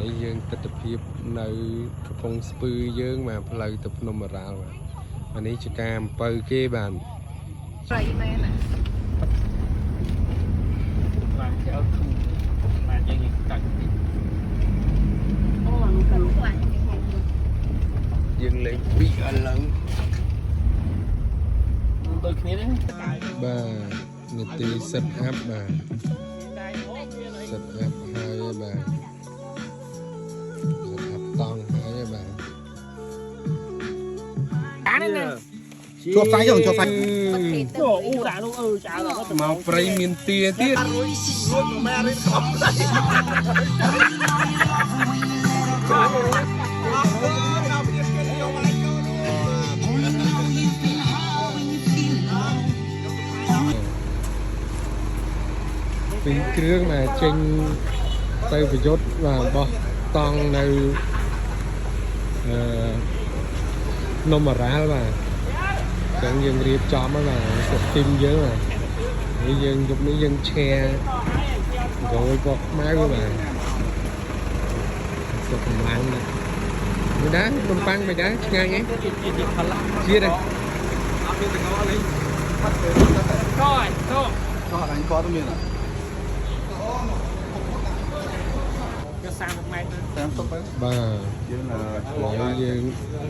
នេះយើងទស្សនភាពនៅកំពង់ស្ពឺយើងមកផ្លូវទៅភ្នំអរ៉ាល់អានេះជាការអំពៅគេបានប្រៃមែនបានគេអត់ធូរបានយើងកាត់តិចអូនោះក៏ខ្លាំងយើងលេងពីឥឡូវដូចគ្នាទេបាទនាទីសិតអាប់បាទសិតអាប់ហើយបាទសិតអាប់តង់ហើយបាទអានេះណាជាប់សាច់ជាប់សាច់អូអ៊ូដាក់នោះចៅមកព្រៃមានទាទៀតរួចមកម៉ែរៀនកំពីគ្រឿងមកចេញទៅប្រយុទ្ធបាទបោះតង់នៅនំអរ៉ាល់បាទចឹងយើងរៀបចំហើយបាទសុខទីមយើងបាទនេះយើងយប់នេះយើងឈែហ្គោលបោះខ្មៅបាទសុខកម្លាំងណាស់មិនដែរនំប៉័ងមិនដែរឆ្ងាញ់ហ៎ជាតិទេអត់មានទាំងអស់នេះផាត់ទៅក៏អញក៏ទៅមានគឺ30ម៉ែត្រ30ទៅបាទយើងយើង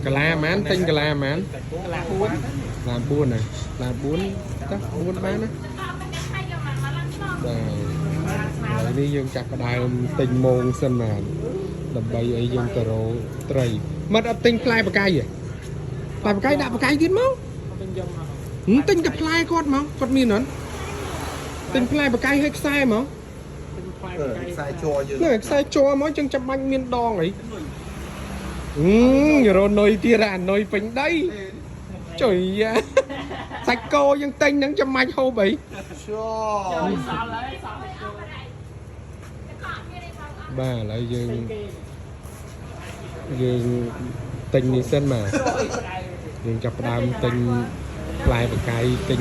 កាឡាហ្មងទិញកាឡាហ្មងកាឡា4ឡា4ណាឡា4តោះ4បានណាបាទឥឡូវនេះយើងចាប់ផ្ដើមទិញមងសិនបាទដើម្បីឲ្យយើងទៅរកត្រីមិនអត់ទិញផ្លែបកាយទេផ្លែបកាយដាក់បកាយទៀតមកទិញតែផ្លែគាត់មកគាត់មានអត់ទិញផ្លែបកាយឲ្យខ្សែមកខ្សែជ័រយើងខ្សែជ័រមកចឹងចាំបាច់មានដងអីរនុយទៀតអានុយពេញដីចុយសាច់គោយើងទិញហ្នឹងចាំបាច់ហូបអីបាទឥឡូវយើងទិញនេះសិនមកយើងចាប់ផ្ដើមទិញផ្លែបកាយទិញ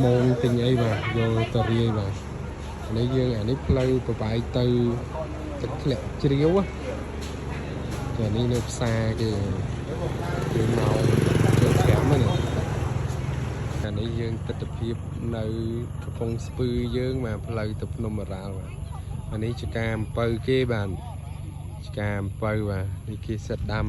មងទិញអីបាទយកទៅរាយបាទនេះយើងអានេះផ្លូវប្របែកទៅទឹកធ្លាក់ជ្រាវចានេះនៅផ្សារគេយើងមកចូល5ហ្នឹងអានេះយើងទស្សនភាពនៅកំពង់ស្ពឺយើងមកផ្លូវទៅភ្នំអរ៉ាល់បាទអានេះជាការអំពៅគេបាទជាការអំពៅបាទនេះគេសិតដាំ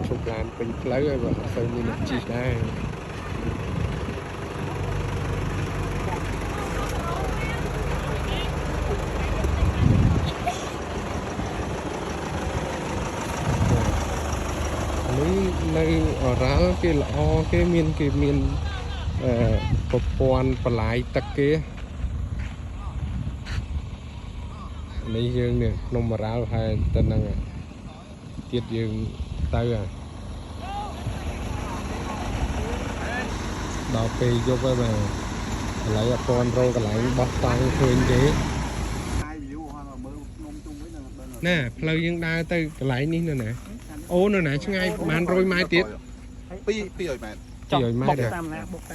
ជុំឡានពេញផ្លូវហើយបាទអត់សូវមានអ្នកជិះដែរនៅអរ៉ាល់គេល្អគេមានប្រព័ន្ធបន្លាយទឹកគេនេះយើងនេះភ្នំអរ៉ាល់ហើយទៅនឹងទៀតយើងទៅដល់ពេលយប់ហើយបាទឥឡូវអត់ទាន់រកកន្លែងបោះតង់ឃើញទេណាផ្លូវយើងដើរទៅកន្លែងនេះនៅណាអូនៅណាឆ្ងាយប្រហែល100ម៉ែត្រទៀត200ម៉ែត្រ200ម៉ែត្រ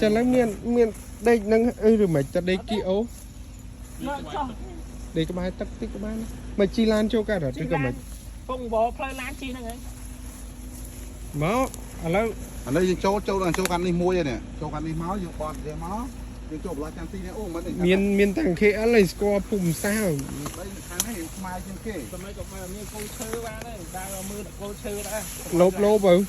ចាឥឡូវមានដេកនឹងអីឬមិនទៅដេកគីអូដេកក្បែរទឹកតិចក៏បានមកជីឡានចូលកាត់ឬក៏មិនពងបោផ្លូវឡានជីហ្នឹងហើយមកឥឡូវអានេះយើងចូលកាន់នេះមួយឯនេះចូលកាន់នេះមកយើងបត់វាមកយើងចូលបន្លាស់ចាំទីនេះអូមិនមានទាំង KL ឯងស្គាល់ភូមិសាស្ត្រខាងនេះស្មាយជាងគេសម័យក៏មានកូនឈើបានដែរដើរមើលកូនឈើដែរលោបបើន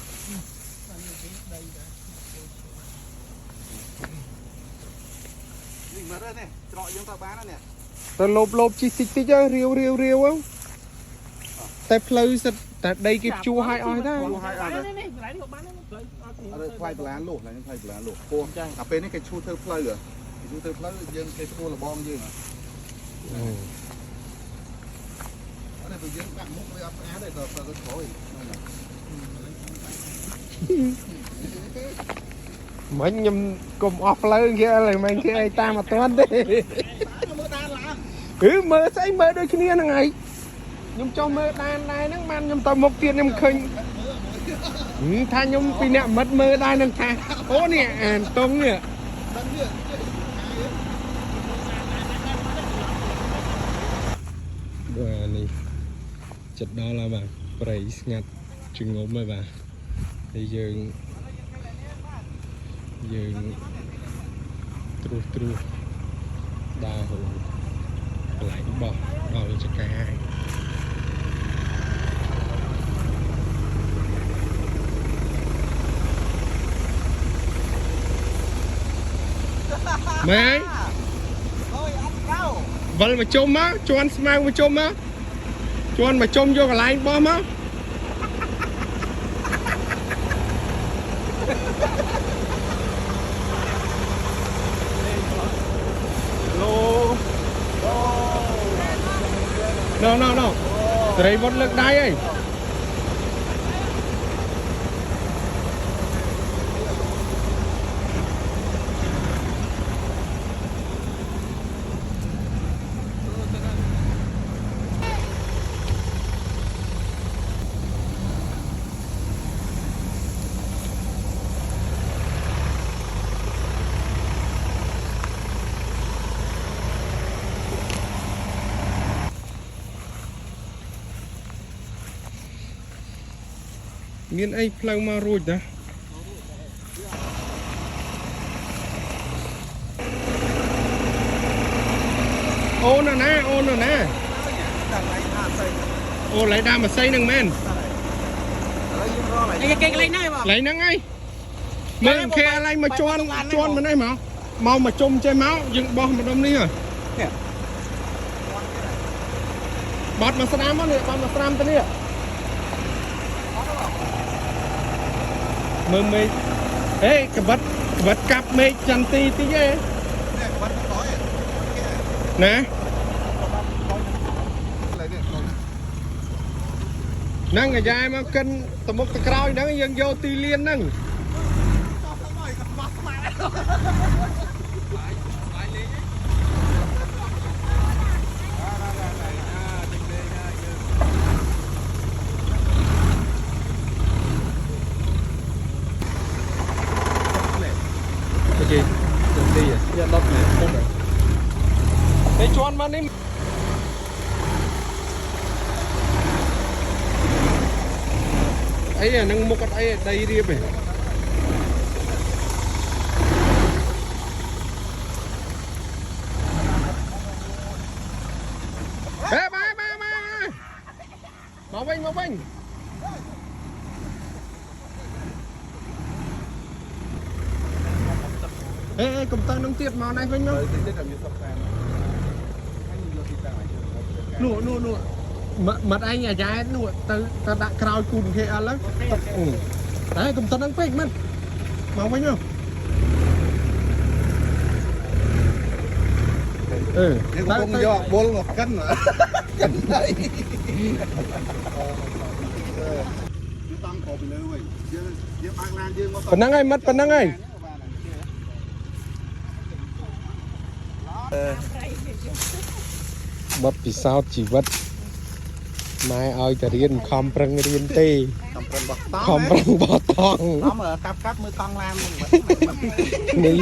េះមើលនេះច្រកយើងទៅបានណាទៅលោបជីតិចតិចរាវតែផ្លូវសិតតែដីគេជួឲ្យអស់ដែរនេះកន្លែងនេះក៏បានដែរផ្លូវអត់ថ្លៃបន្លានលោកឡើងថ្លៃបន្លានលោកពោះអាពេលនេះគេឈូសធ្វើផ្លូវគេឈូសធ្វើផ្លូវយើងគេស្គាល់លបងយើងអត់ទេយើងដាក់មុខវាអត់ស្អាតទេទៅក្រោយមិញខ្ញុំកុំអស់ផ្លូវគេឥឡូវមិនគេឲ្យតាមអត់ទាន់ទេមើលដានឡានមើលស្អីមើលដូចគ្នាហ្នឹងហើយខ្ញុំចុះមើលដានដែរហ្នឹងបានខ្ញុំទៅមុខទៀតខ្ញុំឃើញថាខ្ញុំពីអ្នកមិត្តមើលដែរនឹងថាអូនេះអានតុងនេះ chật đó là bà bầy ngặt chừng ngốm rồi bà thì dường tru đa hồ lại bỏ lên cho cả hai mày vâng mà chôm á cho anh mang mà chôm á cho anh mà chôm vô cả lại bom á no từ đây vẫn lực đáy ấyមានអីផ្លូវមករួចណាអូនណាអូឡៃដាមកសៃនឹងមែនគេកន្លែងហ្នឹងបងកន្លែងហ្នឹងហើយមើលគេកន្លែងមកជន់មកនេះមកជុំចេះមកយើងបោះម្ដុំនេះហ៎បត់មកស្ដាំមកនេះបត់មកស្ដាំទៅនេះមើលមេឃហេក្បិតកាប់មេឃចន្ទទីតិចទេណាហ្នឹងអាយ៉ាមកកិនតមុខទៅក្រោយហ្នឹងយើងយកទីលានហ្នឹងgì đường đi à dạ đất này không phải để cho anh mà đi ấy là nâng một cái ấy đây đi về ê ba mau binh ê cầm tay nông tiệt màu này vinh không nụ mật anh nhà trái nụ ta đã cào cùn kia ăn lắm đấy cầm tay nông tiệt mình màu vinh không không do bố một cân nữa cân này phần năng ai mất phần năng ai bật vì sao chỉ vật mai ơi ta riêng không prang riêng tê không prang bọt tong nó mà cắp mới con lam đi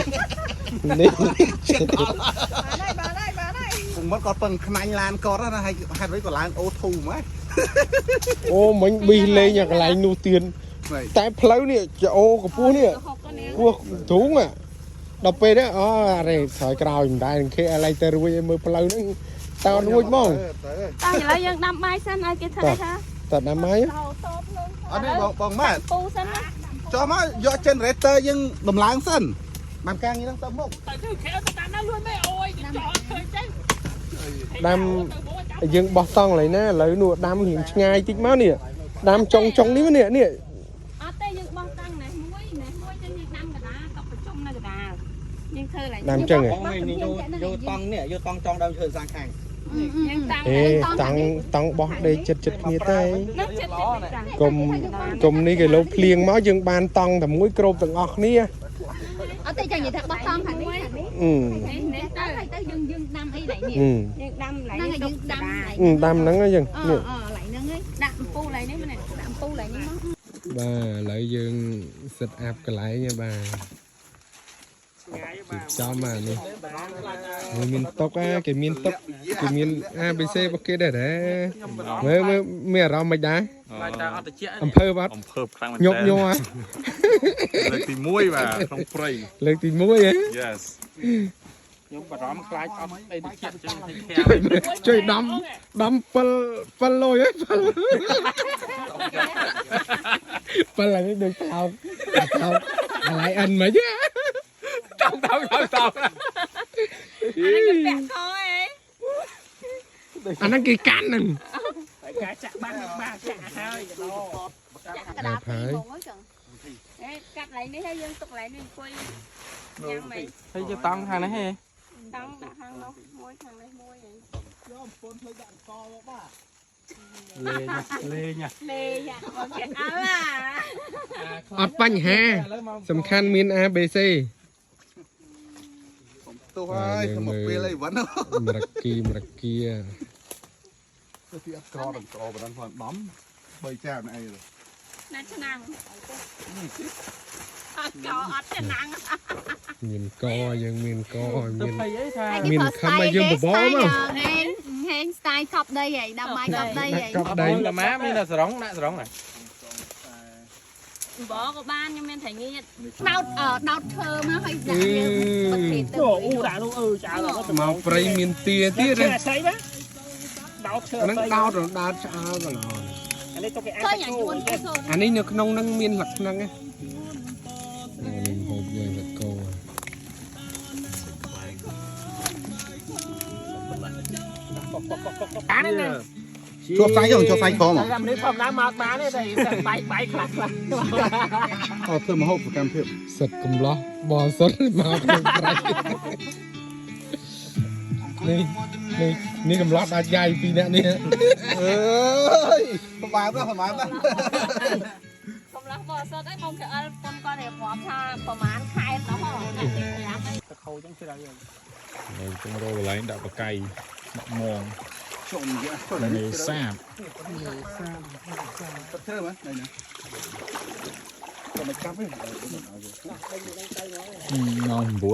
cũng mất có phần khăn lan có đó hay với còn lan ô thù mấy ô mình bi lên nhà cái lại nô tiền tại phơi nè chợ ô của pua nè pua thú à đọc về đó này thời cào chúng ta khi lại từ ruồi mới phơi nó tao nuôi mong tao giờ lấy đâm mai xanh ai kia thay hả tao đâm mai ở đây bằng má pu xanh á cho má do trên rete nhưng đầm láng xanh làm càng như đang tôm mốc đâm dương bọt tông lại nè lấy nụ đâm hiện ngay tích máu nè đâm trong ní nè nè làm chân này vô tông nè vô tông trong đâu thời gian hàng ê tăng bọt đây chật như thế cùng ní cái lô liền máu dương ban tông thầm mũi cột từng ngọt ní ở đây chẳng gì thật bọt tông hả đâm nắng nó dừng bà lại dương xịt áp cái lại nha bà thì cho mà nè người miền tóc á cái miền tóc cái miền ABC bọc kia để mới ra mày đá âm phơ bắt អំភើបខ្លាំងមែន nhột nhô á លើកទី1បាទក្នុងព្រៃ lên tí mũi á Yes ខ្ញុំបារម្ភខ្លាចអត់អីតិចចឹងទៅខាំ chơi đâm phân lôi á phân là cái đường tàu lại ăn mà chứ tao anh đang kỳ cắn nè cái chặt bắn ba chặt hơi đạp phải cắt lại ní thấy dân tục lại nên quay nhang mày thấy chưa tăng hàng này hay tăng đặt hàng đâu mua thằng này mua vậy lê nha lê dạ ok à ọt bánh ha sầm khăn miền ABC ទៅហើយមកពេលអីវ៉ាន់ មរគីទីអត់ក្រដល់ក្របណ្ដឹងផងដំ3ចានអី ណាឆ្នាំអត់កោអត់ឆ្នាំ មានកយើងមានកមាន thấy ấy tha មានខំមកយើងបបមក ហេងស្ទាយកប់ដីហីដល់ម៉ៃកប់ដីហី កប់ដី là má mới là sờ rống nè này បងក៏បានខ្ញុំមានតែងាកដោតធ្វើមកឲ្យដាក់យើងប្រទេសទៅ u đã luôn chả là nó មកព្រៃមានទាទៀត thấy đó đau អាហ្នឹងដោតឆ្អើកន្លង anh ấy cho cái ឃើញអាជួនទៅ អានេះនៅក្នុងហ្នឹងមានលក្ខណៈហ្នឹងហូបយើងទៅកោ cá đấy nè ជួបសាយចុះសាយខមក làm đến phòng đá mà bán đấy thì bay khạc khạc អត់ធ្វើមហូបសកម្មភាព សិតកំឡោះបោះសិតមកក្នុងប្រៃនេះកំឡោះដាច់យាយពីរនាក់នេះ អើយប្រហែលណាស់ កំឡោះបោះសតឯងបងកអលប៉ុនគាត់រៀបរាប់ថាប្រហែលខែទៅហ៎ ទៅខូចចឹងជឿហើយ នៅក្នុងរោកន្លែងដាក់បកៃដាក់មង ជុំយៈ នេសាប ទៅធ្វើមើលណៃណាក៏មិនកាប់ទេ ម៉ោង9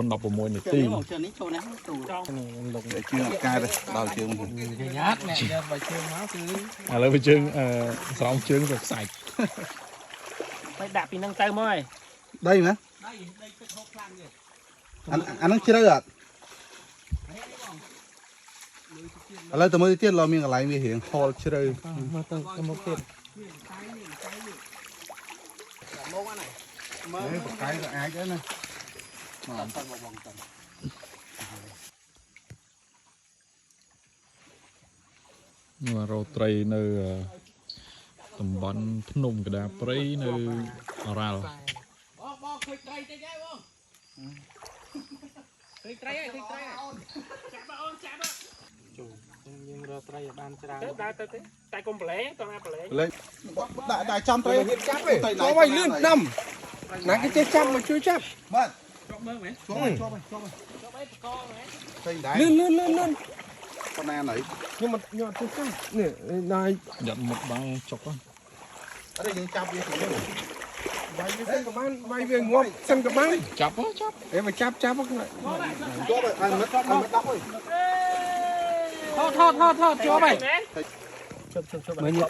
16នាទី chơi ní chỗ này tủ trong này lục តែជឿអត់កាយទេដល់ជើងមក cái nhát này giờ phải chơi máu chứ ឥឡូវវាជើងស្រោមជើងទៅខ្សាច់ phải đạp thì nâng tay môi ដីមែនអាហ្នឹងជ្រៅអត់ឥឡូវទៅមើលទៀតឡើយមានកន្លែងវារៀងហលជ្រៅ mà từng cái một tiền មើលបកកាយក៏អាចដែរណា មករោត្រីនៅតំបន់ភ្នំកដាព្រៃនៅអរ៉ាល់ nhưng rồi trai ban trà tay con bể con ai bể លេងដាក់ចំត្រីចាប់ទេ ចូលឲ្យលឿនដាំណាគេចេះចាប់មកជួយចាប់ បាទ chọc mơ mày ជាប់ហើយតែដែរ លឿន ប៉ុណ្ណាណៃ ខ្ញុំអត់ជួយចាប់នេះណៃ យ៉ាត់មុខបាំងចុក អត់យើងចាប់វាទៅ វាយវាសិនក៏បានវាយវាងាប់សិនក៏បាន ចាប់ហ៎ចាប់ អេមកចាប់ជាប់ហើយឲ្យមិន10ហើយ thọt cho mày mấy nhiêu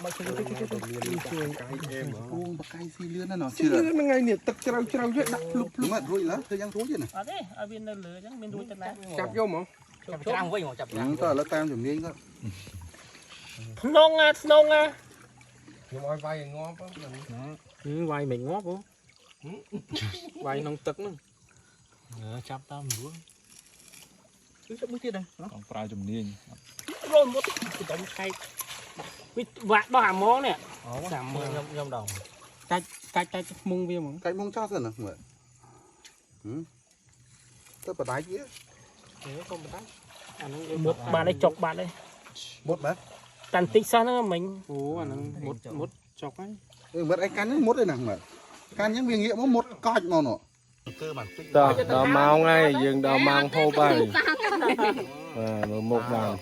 គួងបកាយស៊ីលឿនណាស់ជឿ ហ្នឹងថ្ងៃនេះទឹកជ្រៅជ្រៅយកដាក់ភ្លុកភ្លុក មិនរួចឡើយធ្វើយ៉ាងរួចទេណា ở đây ở bên đây lửa chẳng bên đuôi chân lá ចាប់យកហ្មង chọc trăng với ngồi chọc ទៅឥឡូវតាមជំនាញក៏ nông à ខ្ញុំឲ្យវាយឲ្យងាប់ហ្នឹង vay mình ngóp không vay nông tật nữa chọc tao mình cứ chọc bước kia đây ต้องប្រើជំនាញ rồi một cái đống khay vạt bao hàm món nè làm nhom đầu cay mung viên mà កាច់មុងចោលសិនណាមើលទៅបដាច់វា một bạn đây chọc bạn đây មុតបាទ tàn tích sao nữa mình ủa nó một chọc ấy មើលអីកាន់មុតឯណាមើលកាន់យ៉ាងវាងាកមកមុតកោចមកនោះគឺបានតិច ដល់ម៉ោងហើយយើងដល់ម៉ោងហូបហើយមើលមុខបាន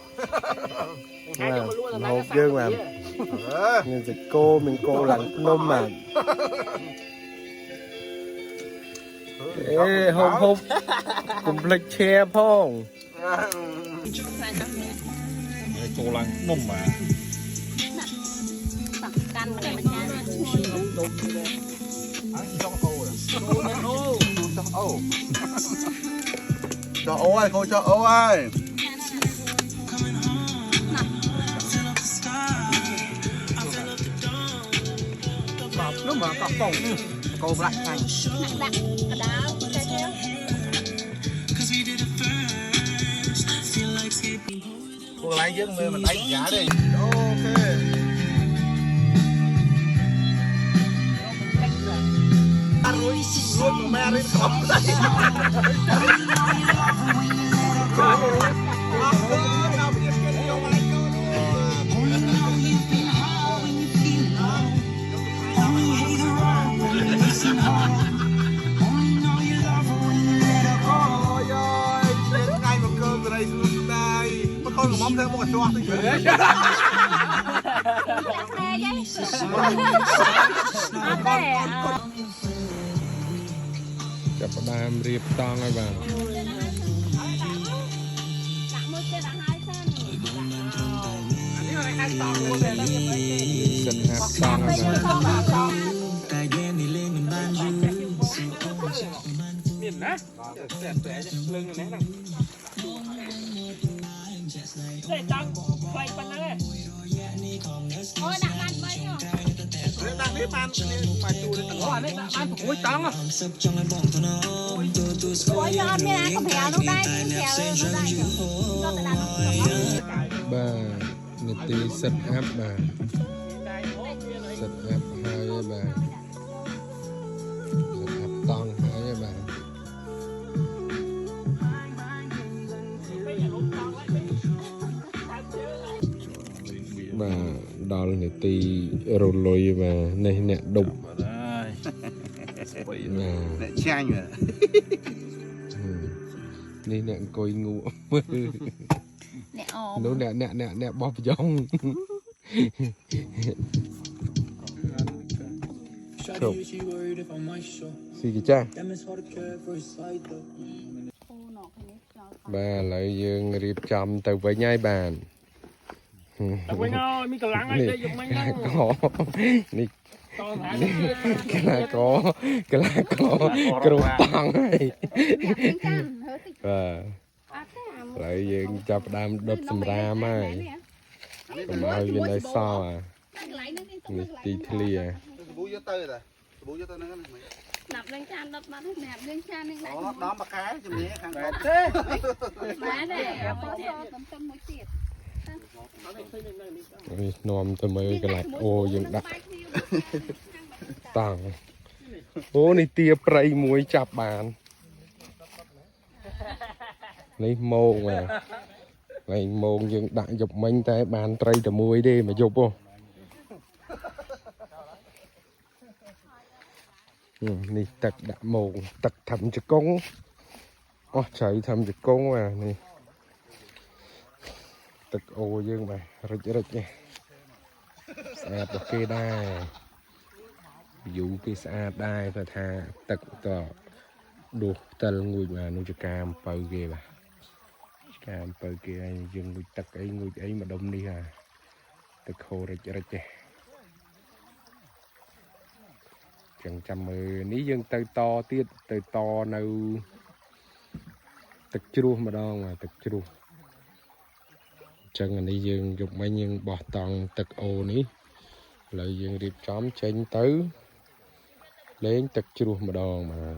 ហូបយើងបានមានសាច់គោមានគោឡើងភ្នំបាន អ hộp cùng lịch che phong cô lăng nôm mà căn mà mình cha cho ô ai cô cho ô ai nó mà cọc cổng cô lại thành nặng nặng ở đó chơi theo cô lấy chứ mình đánh giá đi ok luôn mà mẹ đi không con của mong thêm một cái choa thì chập đam riệp tong ai bà sân hạt tong ai bà miền á lưng này nè đây tăng quay phần này ôi đặt bàn bay không đang biết ăn mà chu lên ôi đấy ăn ôi tăng à ôi giờ thế nào không héo lúc đây héo lúc đây cho ta đặt bà nè tí set up bà set up hai bà set up tong hai bà bà đó là nè tí rồi lôi bà này nè đục nè chanh rồiนี่เนี่ยกอยงู nè ôm นู้นเนี่ยบอบยองจบสิกี่จ้า bà lại dương riệp chậm từ với nhai bàn đừng quên ơi mi cầu lắng đây dùng mấy nhá có nè cái là có kêu tăng này và lại dương chập đam đốt sầm ra mai còn bao nhiêu nơi so à nè tí thli à bú vô tơi rồi bú vô tơi nó đập lên chan đập mặt nẹp lên chan lên lại đó mà cái cho mẹ hàng thế má này có so tầm tầm mấy tiệt nôm tôi mới cái lại ô dương đặt tăng ô này tia prey muối chập bàn này môn mà này môn dương đặt dục mình tay bàn prey từ muối đi mà dục không này tật đã môn tật thầm cho con ô trời thầm cho con mà này tật ô dương mà rịch nha sạch ok đai dụ cái sạch đai và tha tật tỏ đồ tật người mà nó cho cam bờ ghê bà cam bờ kia dương người tật ấy người ấy mà đông đi à tật khô rịch nha chẳng chăm mười ní dân tơi to tiết tơi to nâu tật chua mà đo mà tật chua chân này dương dùng mấy nhân bỏ toàn tật ô ní lợi dương điệp chóm trên tứ lấy tật chua mà đo mà